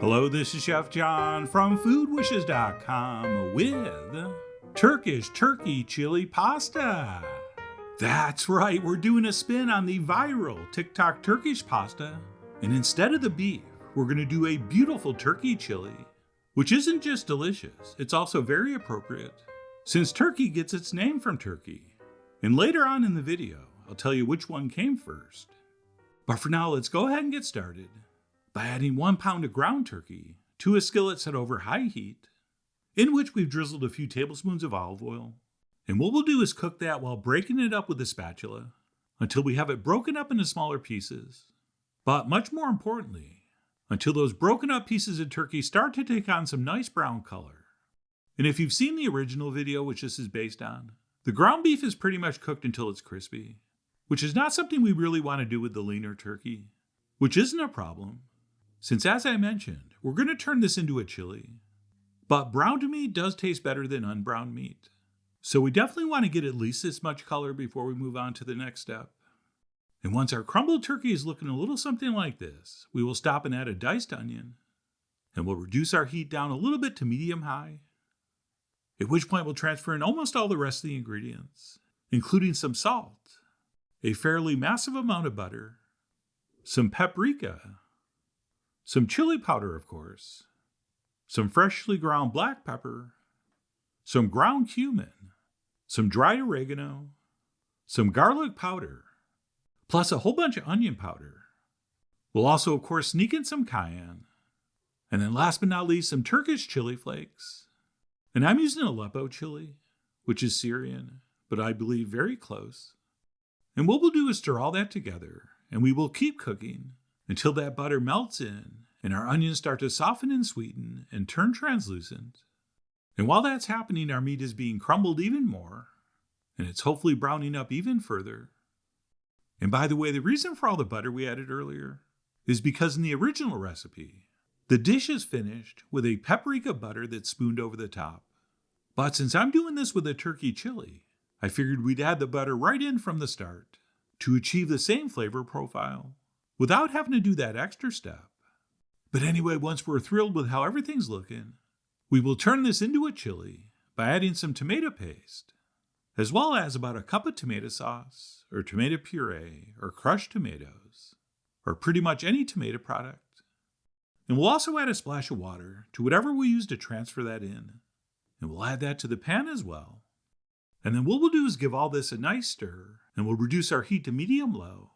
Hello, this is Chef John from foodwishes.com with Turkish turkey chili pasta. That's right, we're doing a spin on the viral TikTok Turkish pasta. And instead of the beef, we're going to do a beautiful turkey chili, which isn't just delicious, it's also very appropriate, since turkey gets its name from Turkey. And later on in the video, I'll tell you which one came first. But for now, let's go ahead and get started by adding 1 pound of ground turkey to a skillet set over high heat, in which we've drizzled a few tablespoons of olive oil. And what we'll do is cook that while breaking it up with a spatula until we have it broken up into smaller pieces. But much more importantly, until those broken up pieces of turkey start to take on some nice brown color. And if you've seen the original video, which this is based on, the ground beef is pretty much cooked until it's crispy, which is not something we really want to do with the leaner turkey, which isn't a problem, since as I mentioned, we're going to turn this into a chili. But browned meat does taste better than unbrowned meat, so we definitely want to get at least this much color before we move on to the next step. And once our crumbled turkey is looking a little something like this, we will stop and add a diced onion, and we'll reduce our heat down a little bit to medium-high, at which point we'll transfer in almost all the rest of the ingredients, including some salt, a fairly massive amount of butter, some paprika, some chili powder, of course, some freshly ground black pepper, some ground cumin, some dried oregano, some garlic powder, plus a whole bunch of onion powder. We'll also, of course, sneak in some cayenne, and then last but not least, some Turkish chili flakes. And I'm using Aleppo chili, which is Syrian, but I believe very close. And what we'll do is stir all that together, and we will keep cooking until that butter melts in and our onions start to soften and sweeten and turn translucent. And while that's happening, our meat is being crumbled even more, and it's hopefully browning up even further. And by the way, the reason for all the butter we added earlier is because in the original recipe, the dish is finished with a paprika butter that's spooned over the top. But since I'm doing this with a turkey chili, I figured we'd add the butter right in from the start to achieve the same flavor profile without having to do that extra step. But anyway, once we're thrilled with how everything's looking, we will turn this into a chili by adding some tomato paste, as well as about a cup of tomato sauce, or tomato puree, or crushed tomatoes, or pretty much any tomato product. And we'll also add a splash of water to whatever we use to transfer that in, and we'll add that to the pan as well. And then what we'll do is give all this a nice stir, and we'll reduce our heat to medium-low,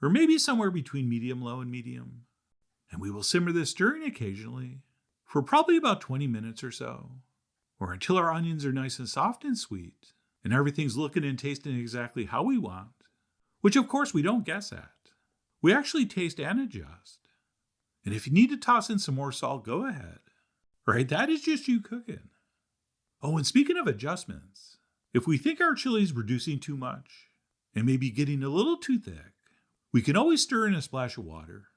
or maybe somewhere between medium-low and medium. And we will simmer this stirring occasionally for probably about 20 minutes or so, or until our onions are nice and soft and sweet, and everything's looking and tasting exactly how we want, which of course we don't guess at. We actually taste and adjust. And if you need to toss in some more salt, go ahead. Right, that is just you cooking. Oh, and speaking of adjustments, if we think our chili is reducing too much and maybe getting a little too thick, we can always stir in a splash of water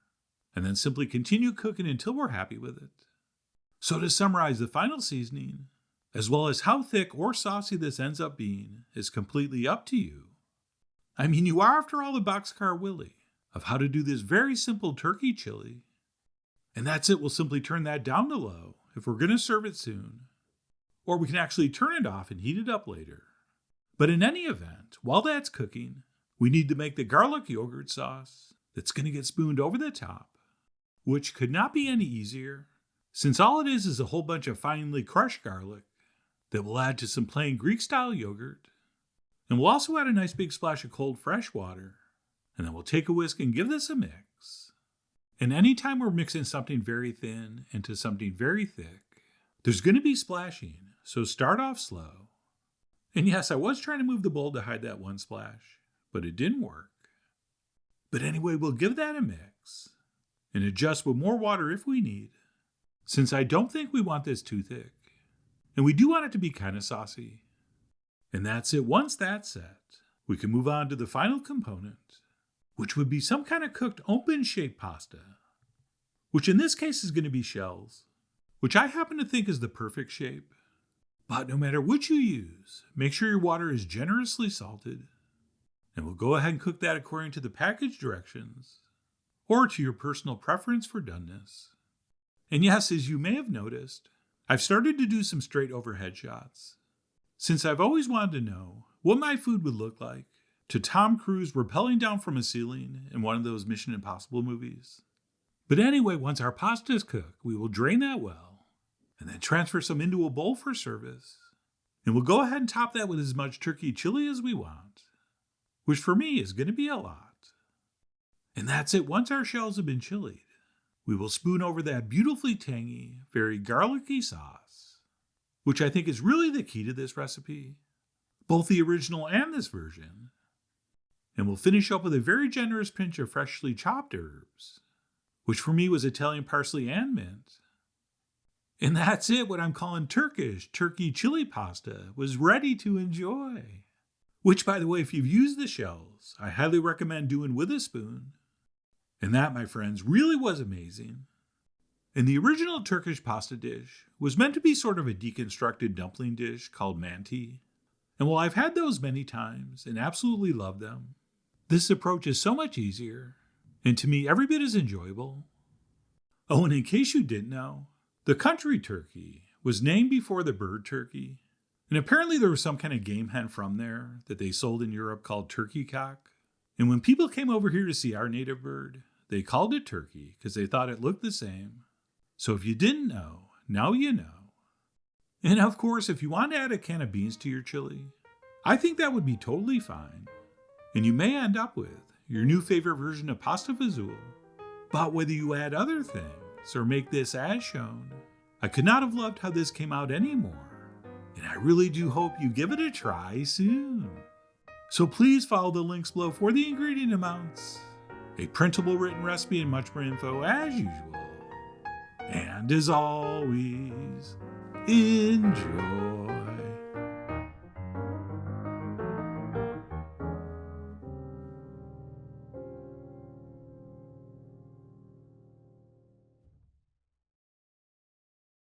and then simply continue cooking until we're happy with it. So to summarize, the final seasoning, as well as how thick or saucy this ends up being, is completely up to you. I mean, you are after all the Boxcar Willie of how to do this very simple turkey chili. And that's it, we'll simply turn that down to low if we're going to serve it soon. Or we can actually turn it off and heat it up later. But in any event, while that's cooking, we need to make the garlic yogurt sauce that's going to get spooned over the top, which could not be any easier, since all it is a whole bunch of finely crushed garlic that we'll add to some plain Greek-style yogurt. And we'll also add a nice big splash of cold fresh water, and then we'll take a whisk and give this a mix. And anytime we're mixing something very thin into something very thick, there's going to be splashing, so start off slow. And yes, I was trying to move the bowl to hide that one splash, but it didn't work. But anyway, we'll give that a mix and adjust with more water if we need, since I don't think we want this too thick. And we do want it to be kind of saucy. And that's it. Once that's set, we can move on to the final component, which would be some kind of cooked open-shaped pasta, which in this case is going to be shells, which I happen to think is the perfect shape. But no matter which you use, make sure your water is generously salted, and we'll go ahead and cook that according to the package directions, or to your personal preference for doneness. And yes, as you may have noticed, I've started to do some straight overhead shots, since I've always wanted to know what my food would look like to Tom Cruise rappelling down from a ceiling in one of those Mission Impossible movies. But anyway, once our pasta is cooked, we will drain that well, and then transfer some into a bowl for service. And we'll go ahead and top that with as much turkey chili as we want, which for me is going to be a lot. And that's it. Once our shells have been chilied, we will spoon over that beautifully tangy, very garlicky sauce, which I think is really the key to this recipe, both the original and this version. And we'll finish up with a very generous pinch of freshly chopped herbs, which for me was Italian parsley and mint. And that's it. What I'm calling Turkish turkey chili pasta was ready to enjoy. Which, by the way, if you've used the shells, I highly recommend doing with a spoon. And that, my friends, really was amazing. And the original Turkish pasta dish was meant to be sort of a deconstructed dumpling dish called manti. And while I've had those many times and absolutely love them, this approach is so much easier, and to me every bit as enjoyable. Oh, and in case you didn't know, the country turkey was named before the bird turkey. And apparently there was some kind of game hen from there that they sold in Europe called turkey cock. And when people came over here to see our native bird, they called it turkey because they thought it looked the same. So if you didn't know, now you know. And of course, if you want to add a can of beans to your chili, I think that would be totally fine. And you may end up with your new favorite version of pasta fazool. But whether you add other things or make this as shown, I could not have loved how this came out anymore. And I really do hope you give it a try soon. So please follow the links below for the ingredient amounts, a printable written recipe, and much more info as usual. And as always, enjoy.